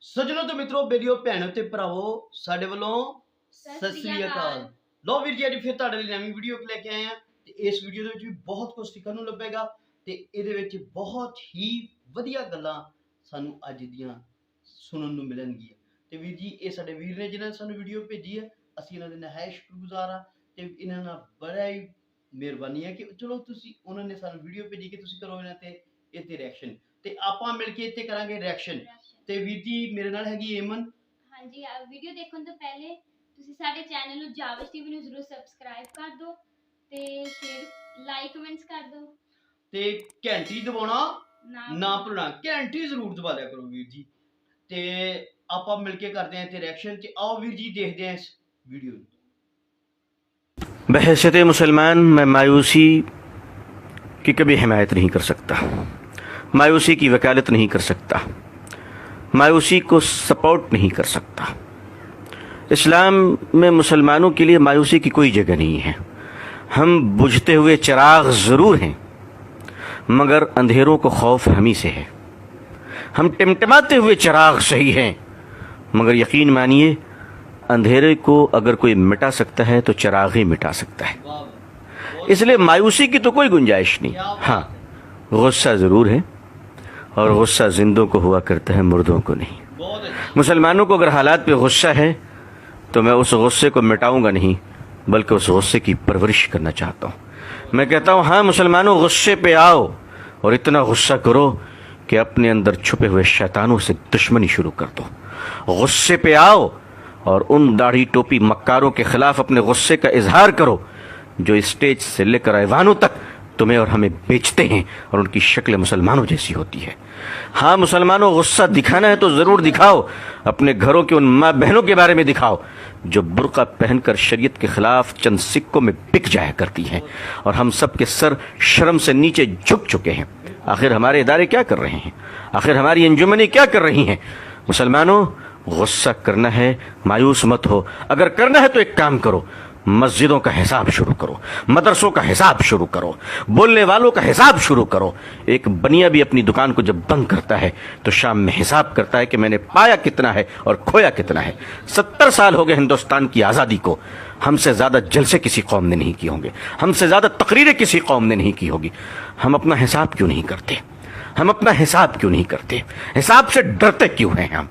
ਸੱਜਣੋ ਤੇ ਮਿੱਤਰੋ ਵੀਡੀਓ ਭੈਣੋ ਤੇ ਭਰਾਵੋ ਸਾਡੇ ਵੱਲੋਂ ਸਤਿ ਸ੍ਰੀ ਅਕਾਲ। ਲੋ ਵੀਰ ਜੀ ਅੱਜ ਫਿਰ ਤੁਹਾਡੇ ਲਈ ਨਵੀਂ ਵੀਡੀਓ ਲੈ ਕੇ ਆਏ ਆ ਤੇ ਇਸ ਵੀਡੀਓ ਦੇ ਵਿੱਚ ਵੀ ਬਹੁਤ ਕੁਝ ਸਿੱਖਣ ਨੂੰ ਲੱਭੇਗਾ ਤੇ ਇਹਦੇ ਵਿੱਚ ਬਹੁਤ ਹੀ ਵਧੀਆ ਗੱਲਾਂ ਸਾਨੂੰ ਅੱਜ ਦੀਆਂ ਸੁਣਨ ਨੂੰ ਮਿਲਣਗੀਆਂ। ਤੇ ਵੀਰ ਜੀ ਇਹ ਸਾਡੇ ਵੀਰ ਨੇ ਜਿਨ੍ਹਾਂ ਨੇ ਸਾਨੂੰ ਵੀਡੀਓ ਭੇਜੀ ਹੈ, ਅਸੀਂ ਇਹਨਾਂ ਦੇ ਨਹਾਇਤ ਸ਼ੁਕਰਗੁਜ਼ਾਰ ਆ ਤੇ ਇਹਨਾਂ ਨਾਲ ਬੜਾ ਹੀ ਮਿਹਰਬਾਨੀ ਹੈ ਕਿ ਚਲੋ ਤੁਸੀਂ ਉਹਨਾਂ ਨੇ ਸਾਨੂੰ ਵੀਡੀਓ ਭੇਜੀ ਕਿ ਤੁਸੀਂ ਕਰੋ ਇਹਨਾਂ ਤੇ ਇਹ ਤੇ ਰਿਐਕਸ਼ਨ ਤੇ ਆਪਾਂ ਮਿਲ ਕੇ ਇੱਥੇ ਕਰਾਂਗੇ ਰਿਐਕਸ਼ਨ। ਤੇ ਵੀਰ ਜੀ ਮੇਰੇ ਨਾਲ ਹੈਗੀ ਏਮਨ। ਹਾਂਜੀ ਵੀਡੀਓ ਦੇਖਣ ਤੋਂ ਪਹਿਲੇ ਤੁਸੀਂ ਸਾਡੇ ਚੈਨਲ ਨੂੰ ਜਾਵਸ਼ ਟੀਵੀ ਨੂੰ ਜ਼ਰੂਰ ਸਬਸਕ੍ਰਾਈਬ ਕਰ ਦਿਓ ਤੇ ਸ਼ੇਅਰ ਲਾਈਕ ਕਮੈਂਟਸ ਕਰ ਦਿਓ ਤੇ ਘੰਟੀ ਦਬਾਉਣਾ ਨਾ ਭੁੱਲਣਾ, ਘੰਟੀ ਜ਼ਰੂਰ ਦਬਾ ਦਿਆ ਕਰੋ ਵੀਰ ਜੀ। ਤੇ ਆਪਾਂ ਮਿਲ ਕੇ ਕਰਦੇ ਆਂ ਤੇ ਰਿਐਕਸ਼ਨ ਤੇ ਆਓ ਵੀਰ ਜੀ ਦੇਖਦੇ ਆਂ ਇਸ ਵੀਡੀਓ ਨੂੰ। बहैसियत मुसलमान मैं मायूसी की कभी हिमायत नहीं कर सकता, मायूसी की वकालत नहीं कर सकता, मायूसी को सपोर्ट नहीं कर सकता। इस्लाम में मुसलमानों के लिए मायूसी की कोई जगह नहीं है। हम बुझते हुए चिराग ज़रूर हैं मगर अंधेरों को खौफ हम ही से है। हम टिमटिमाते हुए चिराग सही हैं मगर यकीन मानिए अंधेरे को अगर कोई मिटा सकता है तो चिराग ही मिटा सकता है। इसलिए मायूसी की तो कोई गुंजाइश नहीं। हाँ, गुस्सा ज़रूर है और गुस्सा जिंदों को हुआ करता है, मुर्दों को नहीं। मुसलमानों को अगर हालात पे गुस्सा है तो मैं उस गुस्से को मिटाऊंगा नहीं बल्कि उस गुस्से की परवरिश करना चाहता हूँ। मैं कहता हूँ हाँ मुसलमानों गुस्से पे आओ और इतना गुस्सा करो कि अपने अंदर छुपे हुए शैतानों से दुश्मनी शुरू कर दो। गुस्से पे आओ और उन दाढ़ी टोपी मक्कारों के खिलाफ अपने गुस्से का इजहार करो जो स्टेज से लेकर ऐवानों तक तुम्हें और हमें बेचते हैं और उनकी शक्ल मुसलमानों जैसी होती है। हाँ मुसलमानों गुस्सा दिखाना है तो ज़रूर दिखाओ, अपने घरों के उन माँ बहनों के बारे में दिखाओ जो बुर्का पहनकर शरीयत के खिलाफ चंद सिक्कों में बिक जाया करती हैं और हम सब के सर शर्म से नीचे झुक चुके हैं। आखिर हमारे इदारे क्या कर रहे हैं, आखिर हमारी अंजुमनें क्या कर रही हैं। मुसलमानों गुस्सा करना है, मायूस मत हो। अगर करना है तो एक काम करो, मस्जिदों का हिसाब शुरू करो, मदरसों का हिसाब शुरू करो, बोलने वालों का हिसाब शुरू करो। एक बनिया भी अपनी दुकान को जब बंद करता है तो शाम में हिसाब करता है कि मैंने पाया कितना है और खोया कितना है। 70 साल हो गए हिंदुस्तान की आज़ादी को, हमसे ज़्यादा जलसे किसी कौम ने नहीं किए होंगे, हमसे ज़्यादा तकरीरें किसी कौम ने नहीं की होगी। हम अपना हिसाब क्यों नहीं करते, हम अपना हिसाब क्यों नहीं करते, हिसाब से डरते क्यों हैं हम।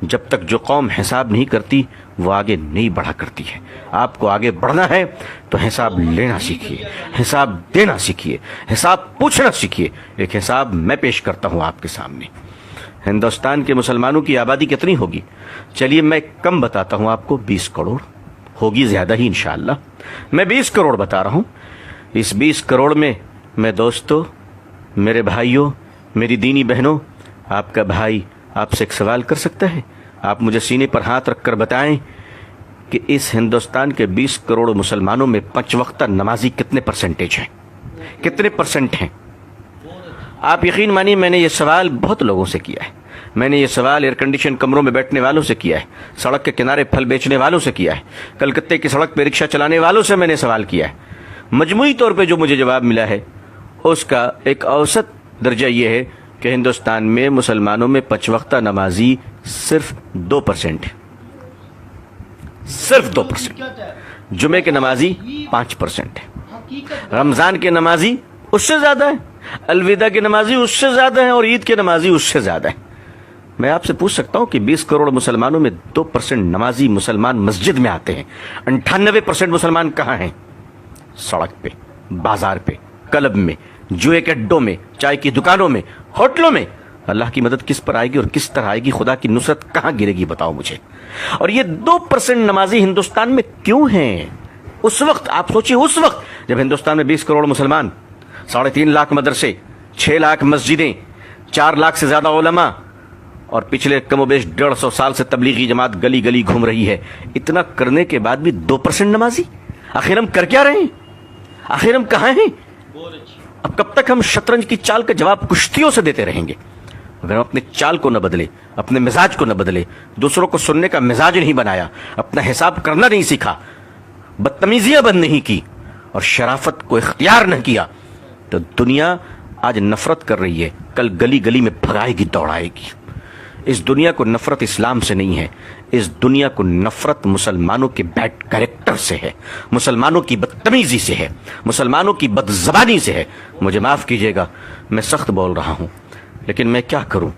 जब तक जो कौम हिसाब नहीं करती वो आगे नहीं बढ़ा करती है। आपको आगे बढ़ना है तो हिसाब लेना सीखिए, हिसाब देना सीखिए, हिसाब पूछना सीखिए। एक हिसाब मैं पेश करता हूँ आपके सामने। हिंदुस्तान के मुसलमानों की आबादी कितनी होगी? चलिए मैं कम बताता हूँ आपको, 20 करोड़ होगी, ज़्यादा ही इंशाअल्लाह। मैं 20 करोड़ बता रहा हूँ। इस 20 करोड़ में मैं दोस्तों, मेरे भाइयों, मेरी दीनी बहनों, आपका भाई आपसे एक सवाल कर सकता है? आप मुझे सीने पर हाथ रखकर बताएं कि इस हिंदुस्तान के 20 करोड़ मुसलमानों में 5 वक्त नमाजी कितने परसेंटेज हैं, कितने परसेंट हैं? आप यकीन मानिए मैंने ये सवाल बहुत लोगों से किया है। मैंने ये सवाल एयर कंडीशन कमरों में बैठने वालों से किया है, सड़क के किनारे फल बेचने वालों से किया है, कलकत्ते की सड़क पर रिक्शा चलाने वालों से मैंने सवाल किया है। मजमूई तौर पर जो मुझे जवाब मिला है उसका एक औसत दर्जा ये है कि हिंदुस्तान में मुसलमानों में 5 वक्त नमाजी सिर्फ 2% है, सिर्फ 2%। जुमे के नमाजी 5% है, रमज़ान के नमाजी उससे ज़्यादा है, अलविदा के नमाजी उससे ज़्यादा है और ईद के नमाजी उससे ज़्यादा है। मैं आपसे पूछ सकता हूँ कि 20 करोड़ मुसलमानों में 2% नमाजी मुसलमान मस्जिद में आते हैं, 98% मुसलमान कहाँ हैं? सड़क पे, बाजार पे, क्लब में, जुए के अड्डों में, चाय की दुकानों में, होटलों में। अल्लाह की मदद किस पर आएगी और किस तरह आएगी, खुदा की नुसरत कहाँ गिरेगी बताओ मुझे। और ये 2% नमाजी हिंदुस्तान में क्यों हैं? उस वक्त आप सोचिए, उस वक्त जब हिंदुस्तान में 20 करोड़ मुसलमान, 3.5 लाख मदरसे, 6 लाख मस्जिदें, 4 लाख से ज़्यादा उलमा और पिछले कमोबेश 150 साल से तबलीगी जमात गली गली घूम रही है। इतना करने के बाद भी 2% नमाजी। आखिर हम कर क्या रहे हैं, आखिर हम कहाँ हैं? अब कब तक हम शतरंज की चाल का जवाब कुश्तियों से देते रहेंगे? अगर हम अपने चाल को न बदले, अपने मिजाज को न बदले, दूसरों को सुनने का मिजाज नहीं बनाया, अपना हिसाब करना नहीं सीखा, बदतमीजियां बंद नहीं की और शराफत को इख्तियार न किया, तो दुनिया आज नफरत कर रही है, कल गली गली में भगाएगी, दौड़ाएगी। इस दुनिया को नफरत इस्लाम से नहीं है, इस दुनिया को नफरत मुसलमानों के बैड कैरेक्टर से है, मुसलमानों की बदतमीजी से है, मुसलमानों की बदज़बानी से है। मुझे माफ़ कीजिएगा, मैं सख्त बोल रहा हूँ, लेकिन मैं क्या करूँ,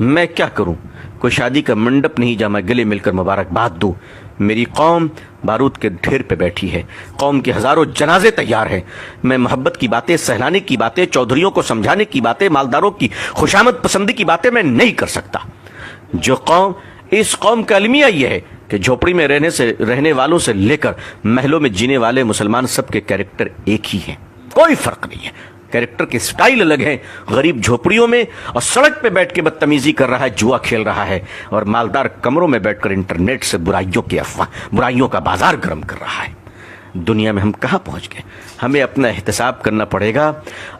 मैं क्या करूँ। कोई शादी का मंडप नहीं जहाँ मैं गले मिलकर मुबारकबाद दूँ। मेरी कौम बारूद के ढेर पे बैठी है, कौम के हज़ारों जनाजे तैयार हैं। मैं मोहब्बत की बातें, सहलाने की बातें, चौधरियों को समझाने की बातें, मालदारों की खुशामद पसंदी की बातें मैं नहीं कर सकता। जो कौम, इस कौम का अलमिया ये है कि झोपड़ी में रहने वालों से लेकर महलों में जीने वाले मुसलमान सबके कैरेक्टर एक ही हैं, कोई फर्क नहीं है। कैरेक्टर के स्टाइल अलग हैं। गरीब झोपड़ियों में और सड़क पे बैठ के बदतमीजी कर रहा है, जुआ खेल रहा है, और मालदार कमरों में बैठकर इंटरनेट से बुराइयों का बाजार गर्म कर रहा है। दुनिया में हम कहाँ पहुंच गए। हमें अपना एहतसाब करना पड़ेगा।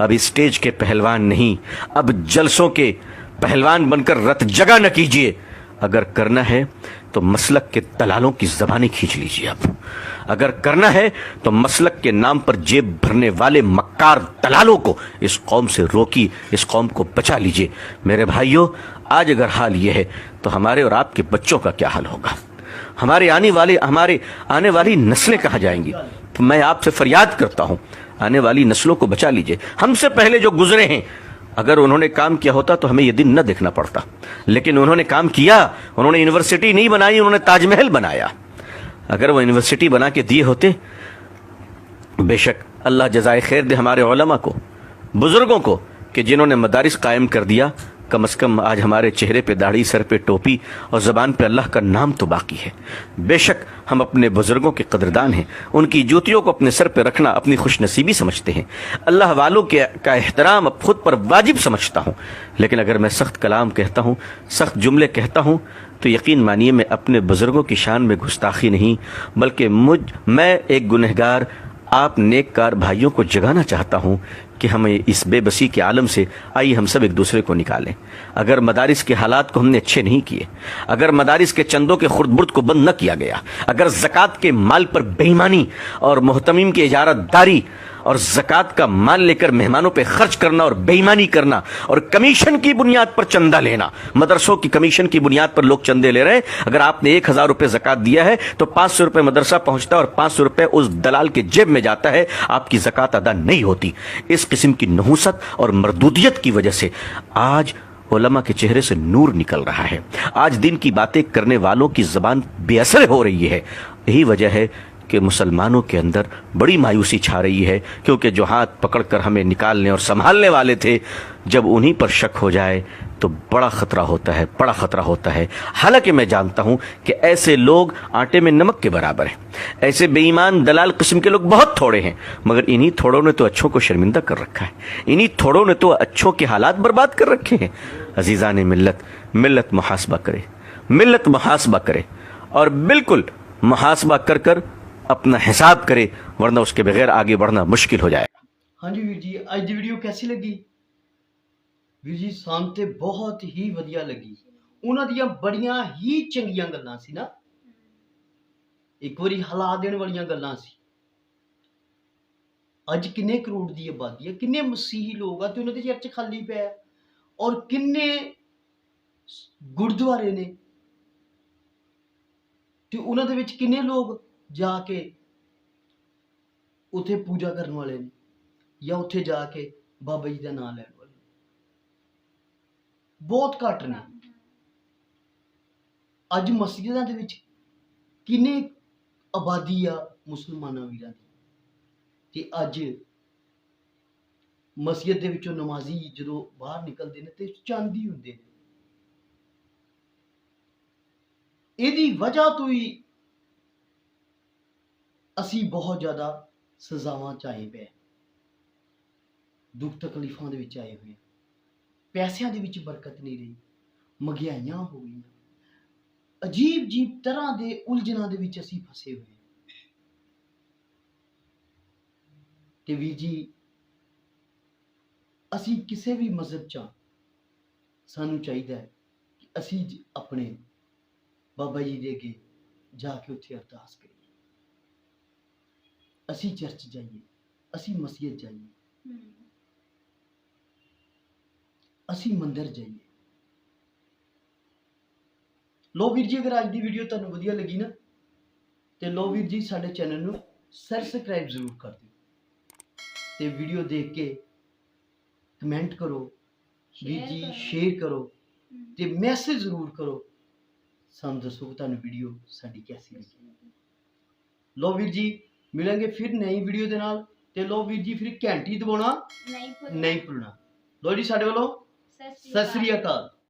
अब स्टेज के पहलवान नहीं, अब जलसों के पहलवान बनकर रत जगह न कीजिए। अगर करना है तो मसलक के दलालों की ज़बानें खींच लीजिए। अब अगर करना है तो मसलक के नाम पर जेब भरने वाले मक्कार दलालों को इस कौम से रोकी, इस कौम को बचा लीजिए। मेरे भाइयों, आज अगर हाल ये है तो हमारे और आपके बच्चों का क्या हाल होगा। हमारे आने वाली नस्लें कहाँ जाएंगी। तो मैं आपसे फरियाद करता हूँ, आने वाली नस्लों को बचा लीजिए। हमसे पहले जो गुजरे हैं, अगर उन्होंने काम किया होता तो हमें ये दिन न देखना पड़ता, लेकिन उन्होंने काम किया। उन्होंने यूनिवर्सिटी नहीं बनाई, उन्होंने ताजमहल बनाया। अगर वो यूनिवर्सिटी बना के दिए होते, बेशक अल्लाह जज़ाए खैर दे हमारे उलमा को, बुजुर्गों को, कि जिन्होंने मदारिस कायम कर दिया। कम से कम आज हमारे चेहरे पे दाढ़ी, सर पे टोपी और ज़बान पे अल्लाह का नाम तो बाकी है। बेशक हम अपने बुजुर्गों के कदरदान हैं, उनकी जूतियों को अपने सर पे रखना अपनी खुशनसीबी समझते हैं। अल्लाह वालों का एहतराम अब खुद पर वाजिब समझता हूँ। लेकिन अगर मैं सख्त कलाम कहता हूँ, सख्त जुमले कहता हूँ, तो यकीन मानिए मैं अपने बुजुर्गों की शान में गुस्ताखी नहीं, बल्कि मैं एक गुनहगार आप नेककार भाइयों को जगाना चाहता हूँ कि हमें इस बेबसी के आलम से आइए हम सब एक दूसरे को निकालें। अगर मदारिस के हालात को हमने अच्छे नहीं किए, अगर मदारिस के चंदों के खुर्द-बुर्द को बंद न किया गया, अगर ज़कात के माल पर बेईमानी और मोहतमीम की इजारतदारी और ज़कात का माल लेकर मेहमानों पे खर्च करना और बेईमानी करना और कमीशन की बुनियाद पर चंदा लेना, मदरसों की कमीशन की बुनियाद पर लोग चंदे ले रहे हैं। अगर आपने 1000 रुपये ज़कात दिया है तो 500 रुपये मदरसा पहुंचता है और 500 रुपये उस दलाल के जेब में जाता है, आपकी ज़कात अदा नहीं होती। इस किस्म की नहुसत और मरदूदियत की वजह से आज उलमा के चेहरे से नूर निकल रहा है। आज दिन की बातें करने वालों की ज़बान बेअसर हो रही है। यही वजह है कि मुसलमानों के अंदर बड़ी मायूसी छा रही है, क्योंकि जो हाथ पकड़कर हमें निकालने और संभालने वाले थे, जब उन्हीं पर शक हो जाए तो बड़ा ख़तरा होता है, बड़ा ख़तरा होता है। हालांकि मैं जानता हूं कि ऐसे लोग आटे में नमक के बराबर हैं, ऐसे बेईमान दलाल किस्म के लोग बहुत थोड़े हैं, मगर इन्हीं थोड़ों ने तो अच्छों को शर्मिंदा कर रखा है, इन्हीं थोड़ों ने तो अच्छों के हालात बर्बाद कर रखे हैं। अजीज़ान मिल्लत, मिल्लत मुहासबा करे, मिल्लत मुहासबा करे, और बिल्कुल मुहासबा कर कर अपना हिसाब करे, वरना उसके बगैर आगे बढ़ना मुश्किल हो जाएगा। हाँ जी वीर जी, आज की वीडियो कैसी लगी ਵੀਰ ਜੀ? ਸਾਨੂੰ ਤੇ ਬਹੁਤ ਹੀ ਵਧੀਆ ਲੱਗੀ। ਉਹਨਾਂ ਦੀਆਂ ਬੜੀਆਂ ਹੀ ਚੰਗੀਆਂ ਗੱਲਾਂ ਸੀ ਨਾ, ਇੱਕ ਵਾਰੀ ਹਿਲਾ ਦੇਣ ਵਾਲੀਆਂ ਗੱਲਾਂ ਸੀ। ਅੱਜ ਕਿੰਨੇ ਕਰੋੜ ਦੀ ਆਬਾਦੀ ਹੈ, ਕਿੰਨੇ ਮਸੀਹੀ ਲੋਕ ਆ ਤੇ ਉਹਨਾਂ ਦੇ ਚਰਚ ਖਾਲੀ ਪਿਆ, ਔਰ ਕਿੰਨੇ ਗੁਰਦੁਆਰੇ ਨੇ ਤੇ ਉਹਨਾਂ ਦੇ ਵਿੱਚ ਕਿੰਨੇ ਲੋਕ ਜਾ ਕੇ ਉੱਥੇ ਪੂਜਾ ਕਰਨ ਵਾਲੇ ਨੇ ਜਾਂ ਉੱਥੇ ਜਾ ਕੇ ਬਾਬਾ ਜੀ ਦਾ ਨਾਮ ਲੈਣ ਵਾਲੇ ਬਹੁਤ ਘੱਟ ਨੇ। ਅੱਜ ਮਸਜਿਦਾਂ ਦੇ ਵਿੱਚ ਕਿੰਨੇ ਆਬਾਦੀ ਆ ਮੁਸਲਮਾਨਾਂ ਵੀਰਾਂ ਦੀ, ਤੇ ਅੱਜ ਮਸਜਿਦ ਦੇ ਵਿੱਚੋਂ ਨਮਾਜ਼ੀ ਜਦੋਂ ਬਾਹਰ ਨਿਕਲਦੇ ਨੇ ਤੇ ਚਾਂਦੀ ਹੁੰਦੇ ਨੇ। ਇਹਦੀ ਵਜ੍ਹਾ ਤੋਂ ਹੀ ਅਸੀਂ ਬਹੁਤ ਜ਼ਿਆਦਾ ਸਜ਼ਾਵਾਂ 'ਚ ਆਏ ਪਏ, ਦੁੱਖ ਤਕਲੀਫਾਂ ਦੇ ਵਿੱਚ ਆਏ ਹੋਏ। ਪੈਸਿਆਂ ਦੇ ਵਿੱਚ ਬਰਕਤ ਨਹੀਂ ਰਹੀ, ਮਹਿੰਗਾਈਆਂ ਹੋ ਗਈਆਂ, ਅਜੀਬ ਤਰ੍ਹਾਂ ਦੇ ਉਲਝਣਾਂ ਦੇ ਵਿੱਚ ਅਸੀਂ ਫਸੇ ਹੋਏ। ਤੇ ਵੀਰ ਜੀ, ਅਸੀਂ ਕਿਸੇ ਵੀ ਮਜ਼ਹਬ 'ਚ ਸਾਨੂੰ ਚਾਹੀਦਾ ਹੈ ਕਿ ਅਸੀਂ ਆਪਣੇ ਬਾਬਾ ਜੀ ਦੇ ਅੱਗੇ ਜਾ ਕੇ ਉੱਥੇ ਅਰਦਾਸ ਕਰੀਏ, ਅਸੀਂ ਚਰਚ ਜਾਈਏ, ਅਸੀਂ ਮਸਜਿਦ ਜਾਈਏ, ਅਸੀਂ ਮੰਦਰ ਜਾਈਏ। ਲੋ ਵੀਰ ਜੀ, ਅਗਰ ਅੱਜ ਦੀ ਵੀਡੀਓ ਤੁਹਾਨੂੰ ਵਧੀਆ ਲੱਗੀ ਨਾ ਤੇ ਲੋ ਵੀਰ ਜੀ ਸਾਡੇ ਚੈਨਲ ਨੂੰ ਸਬਸਕ੍ਰਾਈਬ ਜ਼ਰੂਰ ਕਰ ਦਿਓ ਤੇ ਵੀਡੀਓ ਦੇਖ ਕੇ ਕਮੈਂਟ ਕਰੋ ਵੀਰ ਜੀ, ਸ਼ੇਅਰ ਕਰੋ ਤੇ ਮੈਸੇਜ ਜ਼ਰੂਰ ਕਰੋ, ਸਾਨੂੰ ਦੱਸੋ ਕਿ ਤੁਹਾਨੂੰ ਵੀਡੀਓ ਸਾਡੀ ਕੈਸੀ ਲੱਗੀ। ਲੋ ਵੀਰ ਜੀ, ਮਿਲਾਂਗੇ ਫਿਰ ਨਈ ਵੀਡੀਓ ਦੇ ਨਾਲ ਤੇ ਲੋ ਵੀਰ ਜੀ ਫਿਰ ਘੰਟੀ ਦਬਾਉਣਾ ਨਹੀਂ ਨਹੀਂ ਭੁੱਲਣਾ। ਲੋ ਜੀ ਸਾਡੇ ਵੱਲੋਂ ਸਤਿ ਸਤਿ ਸ੍ਰੀ ਅਕਾਲ।